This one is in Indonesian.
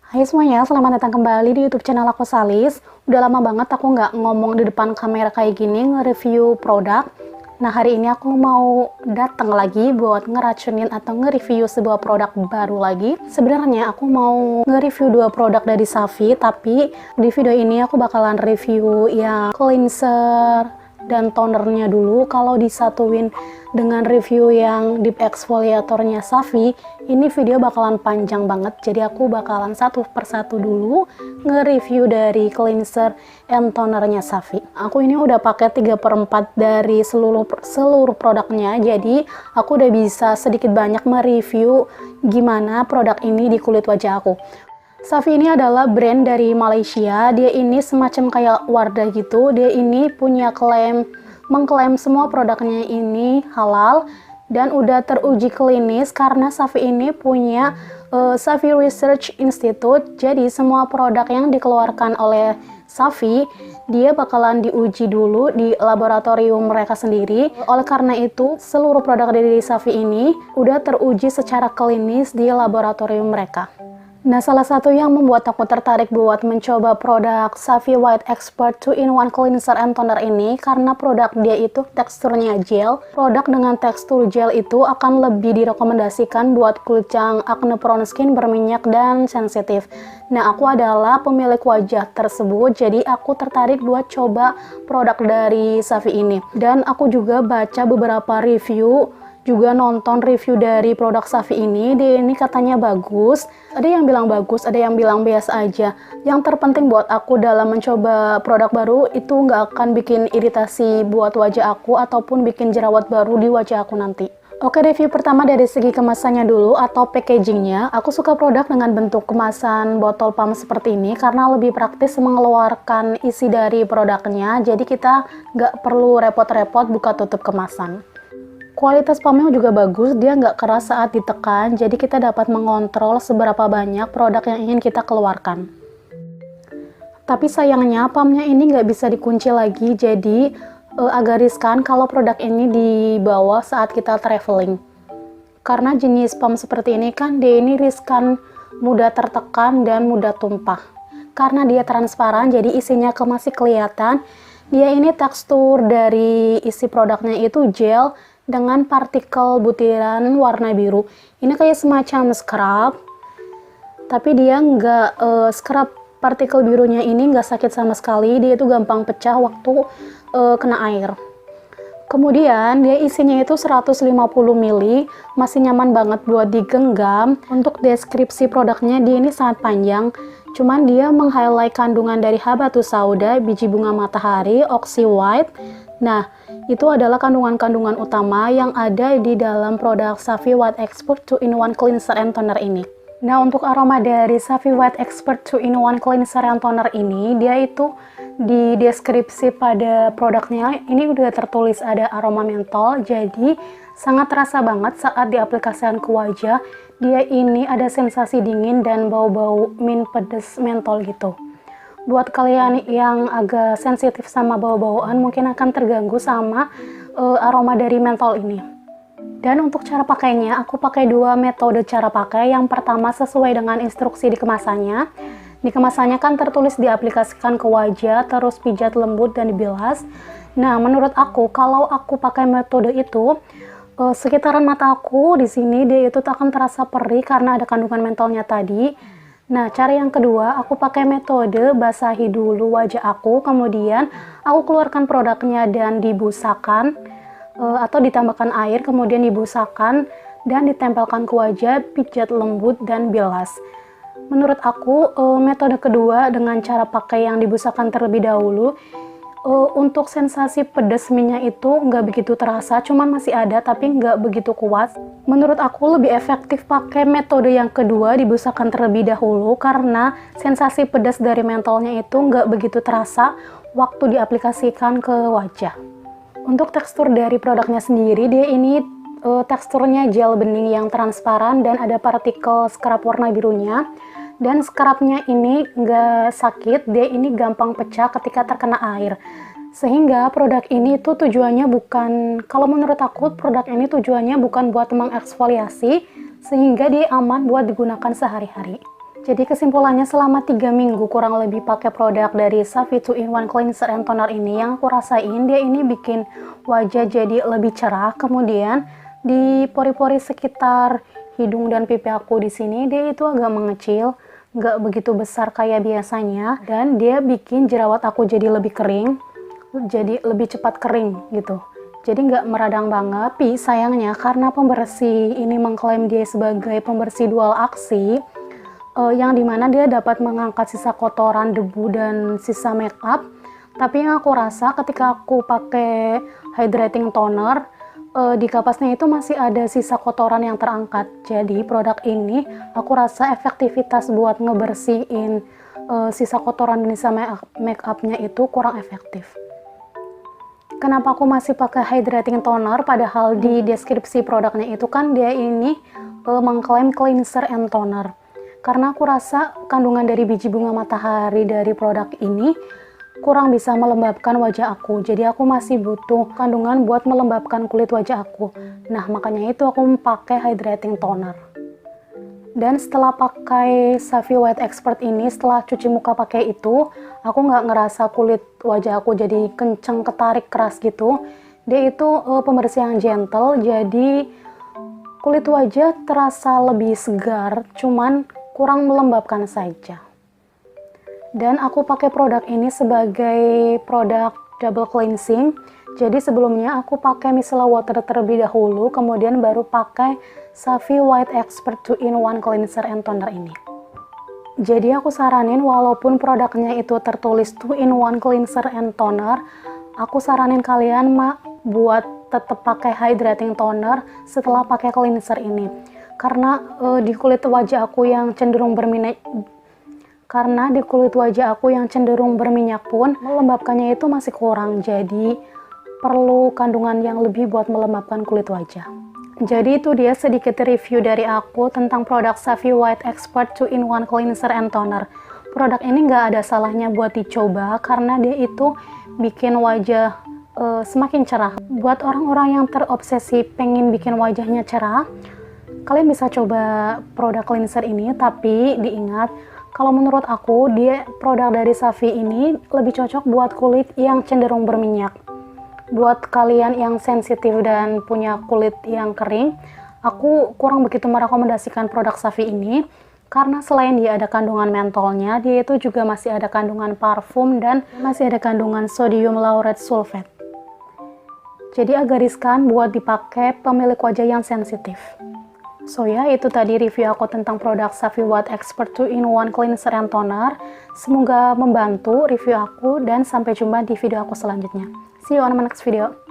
Hai semuanya, selamat datang kembali di YouTube channel aku Salis. Udah lama banget aku nggak ngomong di depan kamera kayak gini, nge-review produk. Nah, hari ini aku mau datang lagi buat ngeracunin atau nge-review sebuah produk baru lagi. Sebenarnya aku mau nge-review dua produk dari Safi, tapi di video ini aku bakalan review yang cleanser dan tonernya dulu. Kalau disatuin dengan review yang deep exfoliatornya Safi, ini video bakalan panjang banget, jadi aku bakalan satu persatu dulu nge-review dari cleanser and tonernya Safi. Aku ini udah pakai 3/4 dari seluruh produknya, jadi aku udah bisa sedikit banyak mereview gimana produk ini di kulit wajah aku. Safi ini adalah brand dari Malaysia. Dia ini semacam kayak Wardah gitu. Dia ini punya mengklaim semua produknya ini halal dan udah teruji klinis karena Safi ini punya Safi Research Institute. Jadi semua produk yang dikeluarkan oleh Safi dia bakalan diuji dulu di laboratorium mereka sendiri. Oleh karena itu, seluruh produk dari Safi ini udah teruji secara klinis di laboratorium mereka. Nah, salah satu yang membuat aku tertarik buat mencoba produk Safi White Expert 2-in-1 Cleanser and Toner ini karena produk dia itu teksturnya gel. Produk dengan tekstur gel itu akan lebih direkomendasikan buat kulit yang acne prone skin, berminyak, dan sensitif. Nah, aku adalah pemilik wajah tersebut, jadi aku tertarik buat coba produk dari Safi ini. Dan aku juga baca beberapa review, juga nonton review dari produk Safi ini. Dia ini katanya bagus, ada yang bilang bagus, ada yang bilang biasa aja. Yang terpenting buat aku dalam mencoba produk baru itu nggak akan bikin iritasi buat wajah aku ataupun bikin jerawat baru di wajah aku nanti. Oke, review pertama dari segi kemasannya dulu atau packagingnya. Aku suka produk dengan bentuk kemasan botol pump seperti ini karena lebih praktis mengeluarkan isi dari produknya, jadi kita nggak perlu repot-repot buka tutup kemasan. Kualitas pumpnya juga bagus, dia nggak keras saat ditekan, jadi kita dapat mengontrol seberapa banyak produk yang ingin kita keluarkan. Tapi sayangnya pumpnya ini nggak bisa dikunci lagi, jadi agak riskan kalau produk ini dibawa saat kita traveling. Karena jenis pump seperti ini kan dia ini riskan mudah tertekan dan mudah tumpah. Karena dia transparan, jadi isinya masih kelihatan. Dia ini tekstur dari isi produknya itu gel dengan partikel butiran warna biru. Ini kayak semacam scrub, tapi dia nggak scrub partikel birunya ini nggak sakit sama sekali. Dia itu gampang pecah waktu kena air. Kemudian dia isinya itu 150 ml, masih nyaman banget buat digenggam. Untuk deskripsi produknya dia ini sangat panjang, cuman dia meng-highlight kandungan dari habatus sauda, biji bunga matahari, oxy white. Nah, itu adalah kandungan-kandungan utama yang ada di dalam produk Safi White Expert 2-in-1 Cleanser and Toner ini. Nah, untuk aroma dari Safi White Expert 2-in-1 Cleanser and Toner ini, dia itu di deskripsi pada produknya, ini udah tertulis ada aroma mentol, jadi sangat terasa banget saat diaplikasikan ke wajah. Dia ini ada sensasi dingin dan bau-bau mint pedes mentol gitu. Buat kalian yang agak sensitif sama bau-bauan mungkin akan terganggu sama aroma dari mentol ini. Dan untuk cara pakainya, aku pakai dua metode cara pakai. Yang pertama sesuai dengan instruksi di kemasannya. Di kemasannya kan tertulis diaplikasikan ke wajah, terus pijat lembut dan dibilas. Nah, menurut aku kalau aku pakai metode itu, sekitaran mata aku di sini dia itu akan terasa perih karena ada kandungan mentolnya tadi. Nah, cara yang kedua, aku pakai metode basahi dulu wajah aku, kemudian aku keluarkan produknya dan dibusakan atau ditambahkan air, kemudian dibusakan dan ditempelkan ke wajah, pijat lembut dan bilas. Menurut aku, metode kedua dengan cara pakai yang dibusakan terlebih dahulu, untuk sensasi pedas minyak itu nggak begitu terasa, cuman masih ada tapi nggak begitu kuat. Menurut aku lebih efektif pakai metode yang kedua, dibusakan terlebih dahulu, karena sensasi pedas dari mentolnya itu nggak begitu terasa waktu diaplikasikan ke wajah. Untuk tekstur dari produknya sendiri, dia ini teksturnya gel bening yang transparan dan ada partikel scrub warna birunya. Dan scrubnya ini nggak sakit, dia ini gampang pecah ketika terkena air. Sehingga produk ini tuh tujuannya bukan, kalau menurut aku produk ini tujuannya bukan buat mengeksfoliasi, sehingga dia aman buat digunakan sehari-hari. Jadi kesimpulannya selama 3 minggu kurang lebih pakai produk dari Savi 2-in-1 Cleanser and Toner ini, yang aku rasain dia ini bikin wajah jadi lebih cerah. Kemudian di pori-pori sekitar hidung dan pipi aku di sini dia itu agak mengecil, nggak begitu besar kayak biasanya, dan dia bikin jerawat aku jadi lebih kering, jadi lebih cepat kering gitu. Jadi nggak meradang banget. Tapi sayangnya karena pembersih ini mengklaim dia sebagai pembersih dual aksi, yang dimana dia dapat mengangkat sisa kotoran, debu, dan sisa make up. Tapi yang aku rasa ketika aku pakai hydrating toner, di kapasnya itu masih ada sisa kotoran yang terangkat. Jadi produk ini aku rasa efektivitas buat ngebersihin sisa kotoran dan sisa make upnya itu kurang efektif. Kenapa aku masih pakai hydrating toner, padahal di deskripsi produknya itu kan dia ini mengklaim cleanser and toner. Karena aku rasa kandungan dari biji bunga matahari dari produk ini kurang bisa melembabkan wajah aku. Jadi aku masih butuh kandungan buat melembabkan kulit wajah aku. Nah, makanya itu aku pakai hydrating toner. Dan setelah pakai Savi White Expert ini, setelah cuci muka pakai itu, aku nggak ngerasa kulit wajah aku jadi kenceng, ketarik, keras gitu. Dia itu pembersih yang gentle, jadi kulit wajah terasa lebih segar, cuman kurang melembabkan saja. Dan aku pakai produk ini sebagai produk double cleansing. Jadi sebelumnya aku pakai micellar water terlebih dahulu, kemudian baru pakai Savi White Expert 2-in-1 Cleanser and Toner ini. Jadi aku saranin walaupun produknya itu tertulis 2-in-1 Cleanser and Toner, aku saranin kalian buat tetap pakai hydrating toner setelah pakai cleanser ini. Karena di kulit wajah aku yang cenderung berminyak pun melembabkannya itu masih kurang, jadi perlu kandungan yang lebih buat melembabkan kulit wajah. Jadi itu dia sedikit review dari aku tentang produk Savi White Expert 2-in-1 Cleanser and Toner. Produk ini nggak ada salahnya buat dicoba karena dia itu bikin wajah semakin cerah. Buat orang-orang yang terobsesi pengen bikin wajahnya cerah, kalian bisa coba produk cleanser ini, tapi diingat, kalau menurut aku, produk dari Savi ini lebih cocok buat kulit yang cenderung berminyak. Buat kalian yang sensitif dan punya kulit yang kering, aku kurang begitu merekomendasikan produk Savi ini, karena selain dia ada kandungan mentolnya, dia itu juga masih ada kandungan parfum dan masih ada kandungan sodium laureth sulfate. Jadi agak riskan buat dipakai pemilik wajah yang sensitif. So ya, itu tadi review aku tentang produk Savi White Expert 2-in-1 Cleanser and Toner. Semoga membantu review aku dan sampai jumpa di video aku selanjutnya. See you on my next video.